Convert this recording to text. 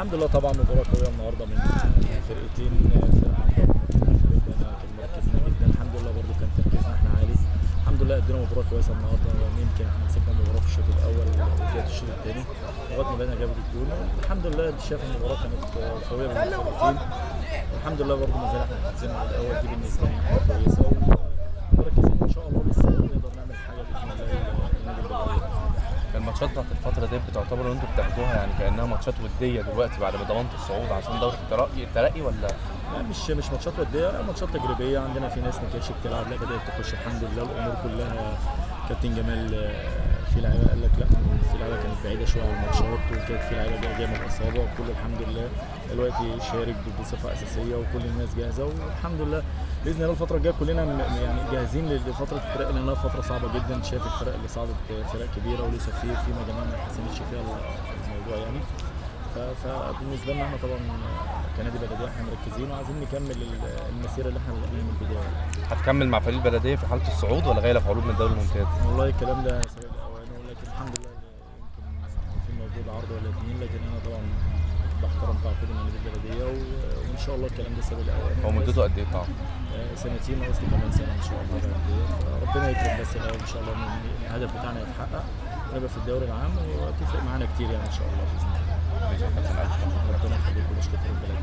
الحمد لله طبعا مباراه قويه النهارده من فرقتين، فرقه عندها فرقتنا كان مركزين جدا. الحمد لله برضو كان تركيزنا احنا عالي. الحمد لله ادينا مباراه كويسه النهارده. يمكن احنا مسكنا المباراه في الشوط الاول وبدايه الشوط الثاني لغايه ما بدأنا جابوا الجول. الحمد لله انت شايف المباراه كانت قويه بين الفرقتين. الحمد لله برضو ما زال احنا محافظين على الاول، دي بالنسبه لنا حاجه كويسه ومركزين ان شاء الله لسه نقدر نعمل حاجه باذن الله النادي البلديه. الماتشات بتاعت الفترة دي بتعتبر ان انتوا بتاخدوها يعني كأنها ماتشات ودية دلوقتي بعد ما ضمنتوا الصعود عشان دوري الترقي ولا؟ لا مش ماتشات وديه، لا ماتشات تجريبيه. عندنا في ناس ما كانتش بتلعب، لا بدات تخش. الحمد لله الامور كلها. كابتن جمال في لعيبه قال لك لا، في لعيبه كانت بعيده شويه عن الماتشات، وكانت في لعيبه جايه من الاصابه، وكل الحمد لله دلوقتي شارك بصفه اساسيه وكل الناس جاهزه. والحمد لله باذن الله الفتره الجايه كلنا يعني جاهزين لفتره الترقي، لانها فتره صعبه جدا. شايف الفرق اللي صعدت فرق كبيره ولسه في مجاميع ما حسنتش فيها الموضوع يعني. فبالنسبه لنا احنا طبعا كنادي بلديه احنا مركزين وعايزين نكمل المسيره اللي احنا بدأناها من البدايه. هتكمل مع فريق البلدية في حالة الصعود ولا جاي لك عروض من الدوري الممتاز؟ والله الكلام ده سابق اوانه، ولكن الحمد لله يمكن في موجود عرض ولا اتنين، لكن انا طبعا بحترم تعاقدي مع نادي البلديه وان شاء الله الكلام ده سابق اوانه. هو مدته قد ايه التعاقد؟ سنتين ناقص لي كمان سنه ان شاء الله بلديه. فربنا يكرم بس الاول ان شاء الله ان الهدف بتاعنا يتحقق ونبقى في الدوري العام، وتفرق معانا كتير يعني ان شاء الله باذن الله. ماشي يا كابتن، ألف شكر. ربنا يخليك وبشكر البلد.